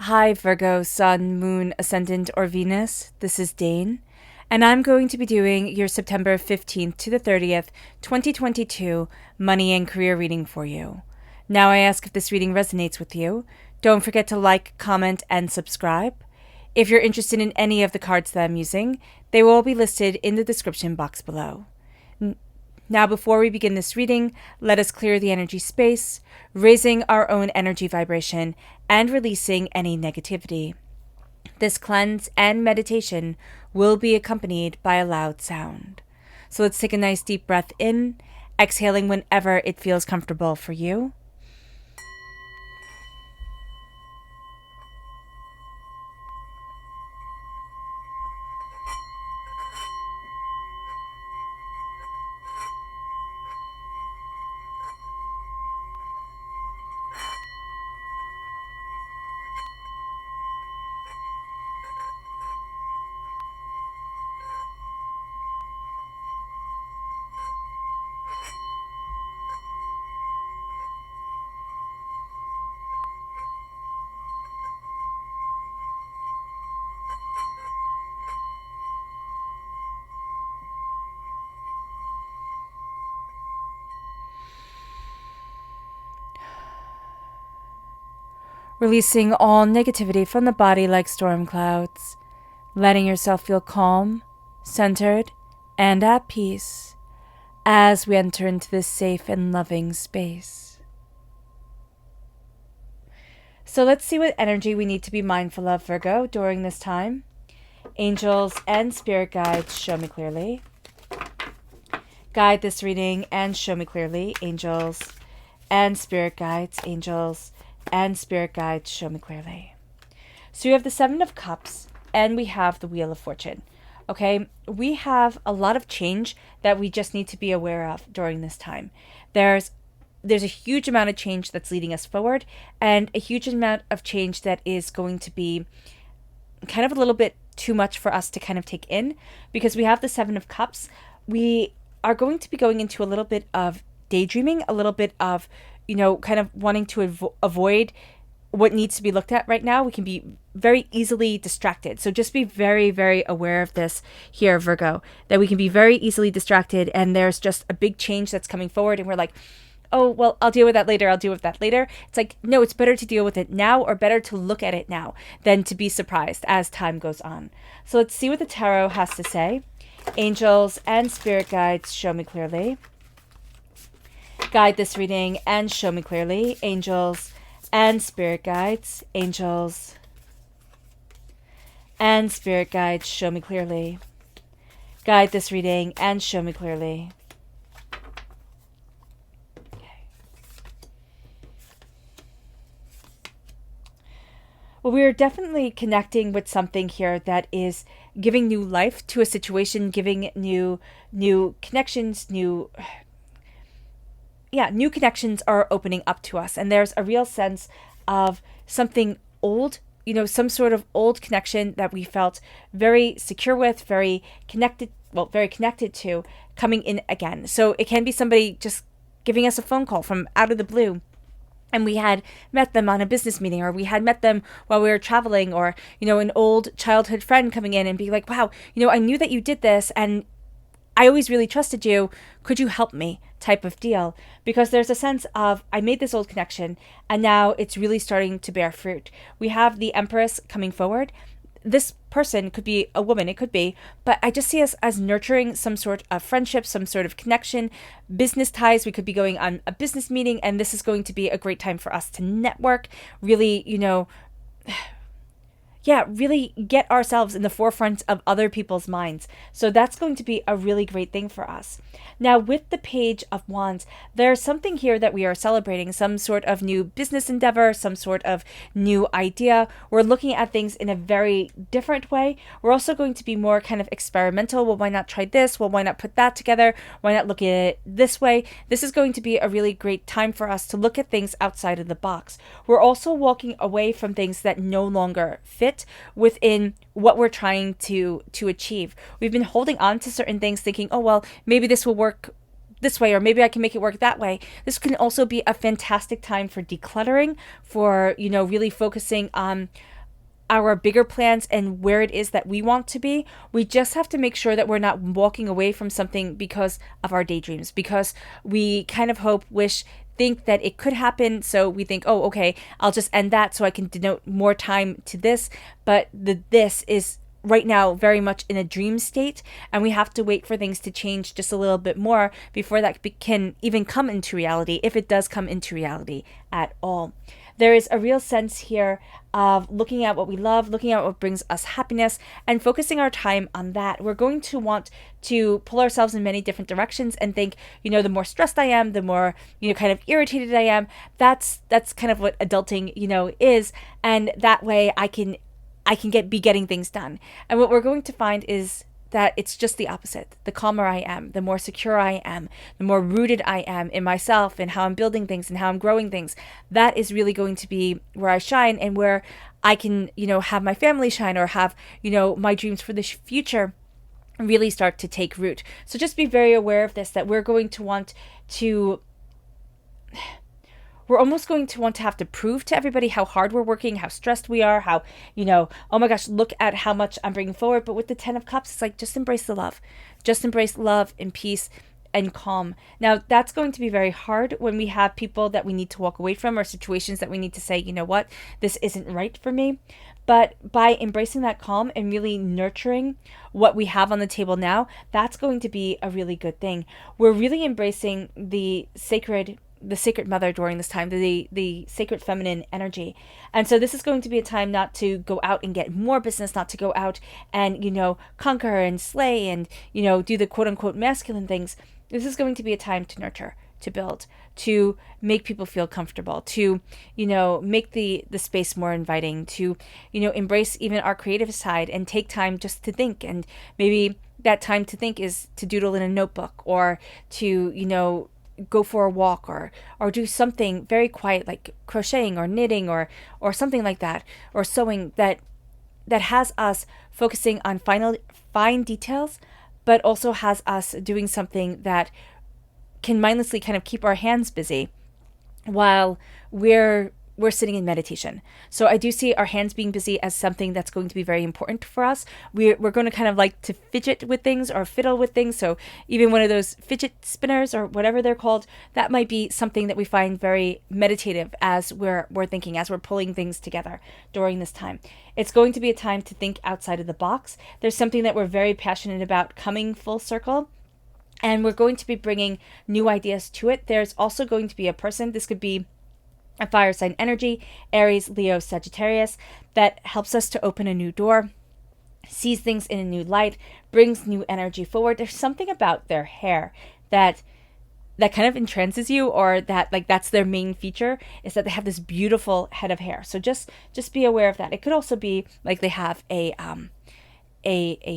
Hi, Virgo, Sun, Moon, Ascendant, or Venus. This is Dane, and I'm going to be doing your September 15th to the 30th, 2022 money and career reading for you. Now, I ask if this reading resonates with you. Don't forget to like, comment, and subscribe. If you're interested in any of the cards that I'm using, they will all be listed in the description box below. Now, before we begin this reading, let us clear the energy space, raising our own energy vibration and releasing any negativity. This cleanse and meditation will be accompanied by a loud sound. So let's take a nice deep breath in, exhaling whenever it feels comfortable for you. Releasing all negativity from the body like storm clouds, letting yourself feel calm, centered, and at peace as we enter into this safe and loving space. So let's see what energy we need to be mindful of, Virgo, during this time. Angels and spirit guides, show me clearly. Guide this reading and show me clearly. Angels and spirit guides, angels and spirit guides, show me clearly. So we have the Seven of Cups and we have the Wheel of Fortune. Okay, we have a lot of change that we just need to be aware of during this time. There's a huge amount of change that's leading us forward and a huge amount of change that is going to be kind of a little bit too much for us to kind of take in, because we have the Seven of Cups. We are going to be going into a little bit of daydreaming, a little bit of, kind of wanting to avoid what needs to be looked at right now. We can be very easily distracted. So just be very, very aware of this here, Virgo, that we can be very easily distracted and there's just a big change that's coming forward and we're like, oh, well, I'll deal with that later. I'll deal with that later. It's like, no, it's better to deal with it now, or better to look at it now than to be surprised as time goes on. So let's see what the tarot has to say. Angels and spirit guides, show me clearly. Guide this reading and show me clearly. Angels and spirit guides, angels and spirit guides, show me clearly. Guide this reading and show me clearly. Well, we are definitely connecting with something here that is giving new life to a situation, giving new connections, new connections are opening up to us. And there's a real sense of something old, some sort of old connection that we felt very secure with, very connected to, coming in again. So it can be somebody just giving us a phone call from out of the blue, and we had met them on a business meeting, or we had met them while we were traveling, or, an old childhood friend coming in and be like, wow, I knew that you did this and I always really trusted you. Could you help me? Type of deal. Because there's a sense of, I made this old connection and now it's really starting to bear fruit. We have the Empress coming forward. This person could be a woman, it could be, but I just see us as nurturing some sort of friendship, some sort of connection, business ties. We could be going on a business meeting, and this is going to be a great time for us to network, really, really get ourselves in the forefront of other people's minds. So that's going to be a really great thing for us. Now, with the Page of Wands, there's something here that we are celebrating, some sort of new business endeavor, some sort of new idea. We're looking at things in a very different way. We're also going to be more kind of experimental. Well, why not try this? Well, why not put that together? Why not look at it this way? This is going to be a really great time for us to look at things outside of the box. We're also walking away from things that no longer fit within what we're trying to achieve. We've been holding on to certain things thinking, oh, well, maybe this will work this way, or maybe I can make it work that way. This can also be a fantastic time for decluttering, for, really focusing on our bigger plans and where it is that we want to be. We just have to make sure that we're not walking away from something because of our daydreams, because we kind of hope, wish, think that it could happen. So we think, oh, okay, I'll just end that so I can denote more time to this. But this is right now very much in a dream state, and we have to wait for things to change just a little bit more before that can even come into reality, if it does come into reality at all. There is a real sense here of looking at what we love, looking at what brings us happiness, and focusing our time on that. We're going to want to pull ourselves in many different directions and think, the more stressed I am, the more, kind of irritated I am. That's kind of what adulting, is. And that way I can be getting things done. And what we're going to find is that it's just the opposite. The calmer I am, the more secure I am, the more rooted I am in myself and how I'm building things and how I'm growing things. That is really going to be where I shine, and where I can, have my family shine, or have, my dreams for the future really start to take root. So just be very aware of this, that we're almost going to want to have to prove to everybody how hard we're working, how stressed we are, how, oh my gosh, look at how much I'm bringing forward. But with the 10 of Cups, it's like, just embrace the love. Just embrace love and peace and calm. Now, that's going to be very hard when we have people that we need to walk away from, or situations that we need to say, you know what, this isn't right for me. But by embracing that calm and really nurturing what we have on the table now, that's going to be a really good thing. We're really embracing the sacred mother during this time, the sacred feminine energy. And so this is going to be a time not to go out and get more business, not to go out and, conquer and slay and, do the quote unquote masculine things. This is going to be a time to nurture, to build, to make people feel comfortable, to, make the space more inviting, to, embrace even our creative side and take time just to think. And maybe that time to think is to doodle in a notebook, or to, go for a walk, or do something very quiet like crocheting or knitting or something like that, or sewing, that has us focusing on fine details, but also has us doing something that can mindlessly kind of keep our hands busy while we're sitting in meditation. So I do see our hands being busy as something that's going to be very important for us. We're going to kind of like to fidget with things or fiddle with things. So even one of those fidget spinners or whatever they're called, that might be something that we find very meditative as we're thinking, as we're pulling things together during this time. It's going to be a time to think outside of the box. There's something that we're very passionate about coming full circle, and we're going to be bringing new ideas to it. There's also going to be a person, this could be a fire sign energy, Aries, Leo, Sagittarius, that helps us to open a new door, sees things in a new light, brings new energy forward. There's something about their hair that kind of entrances you, or that like that's their main feature, is that they have this beautiful head of hair. So just be aware of that. It could also be like they have a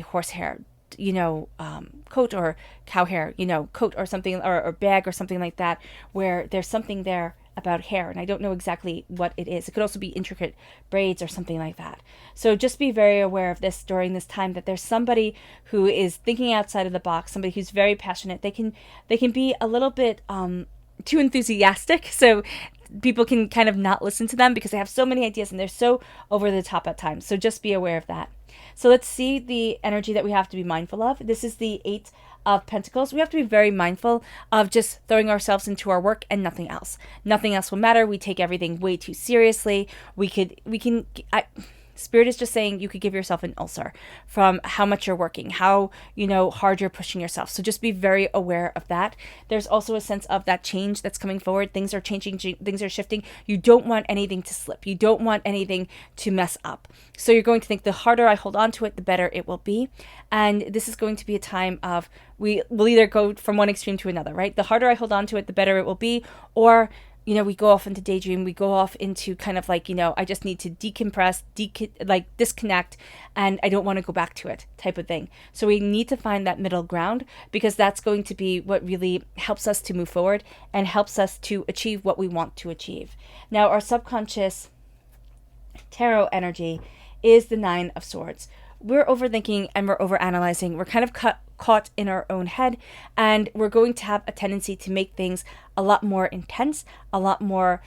horsehair, coat, or cow hair, coat or something, or bag or something like that, where there's something there about hair, and I don't know exactly what it is. It could also be intricate braids or something like that. So just be very aware of this during this time, that there's somebody who is thinking outside of the box, somebody who's very passionate. They can be a little bit too enthusiastic, so people can kind of not listen to them because they have so many ideas and they're so over the top at times. So just be aware of that. So let's see the energy that we have to be mindful of. This is the 8 of Pentacles. We have to be very mindful of just throwing ourselves into our work and nothing else. Nothing else will matter. We take everything way too seriously. Spirit is just saying you could give yourself an ulcer from how much you're working, how, hard you're pushing yourself. So just be very aware of that. There's also a sense of that change that's coming forward. Things are changing, things are shifting. You don't want anything to slip. You don't want anything to mess up. So you're going to think the harder I hold on to it, the better it will be. And this is going to be a time of, we'll either go from one extreme to another, right? The harder I hold on to it, the better it will be. Or we go off into daydream, we go off into kind of like, I just need to decompress, disconnect, and I don't want to go back to it type of thing. So we need to find that middle ground, because that's going to be what really helps us to move forward and helps us to achieve what we want to achieve. Now, our subconscious tarot energy is the 9 of Swords. We're overthinking and we're overanalyzing. We're kind of caught in our own head, and we're going to have a tendency to make things a lot more intense, a lot more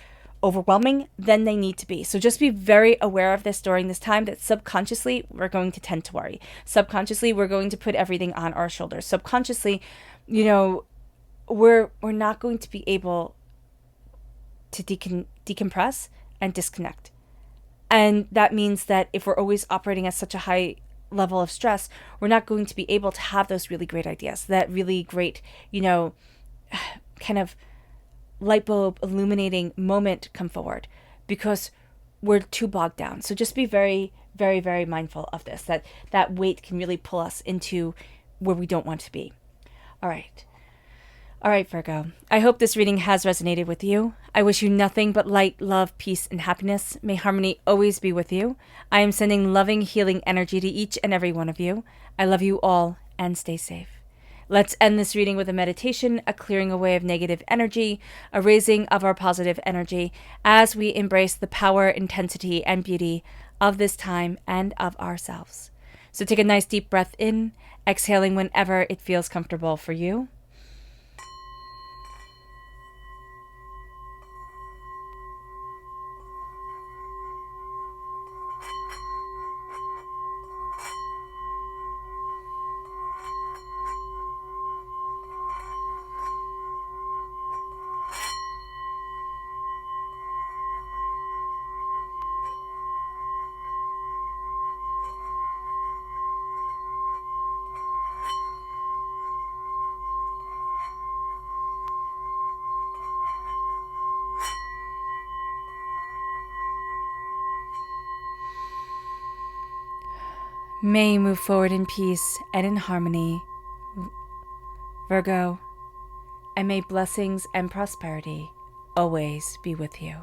overwhelming than they need to be. So just be very aware of this during this time, that subconsciously we're going to tend to worry. Subconsciously, we're going to put everything on our shoulders. Subconsciously, we're not going to be able to decompress and disconnect. And that means that if we're always operating at such a high level of stress, we're not going to be able to have those really great ideas, that really great, kind of light bulb illuminating moment come forward, because we're too bogged down. So just be very, very, very mindful of this, that weight can really pull us into where we don't want to be. All right, Virgo. I hope this reading has resonated with you. I wish you nothing but light, love, peace, and happiness. May harmony always be with you. I am sending loving, healing energy to each and every one of you. I love you all, and stay safe. Let's end this reading with a meditation, a clearing away of negative energy, a raising of our positive energy as we embrace the power, intensity, and beauty of this time and of ourselves. So take a nice deep breath in, exhaling whenever it feels comfortable for you. May you move forward in peace and in harmony, Virgo, and may blessings and prosperity always be with you.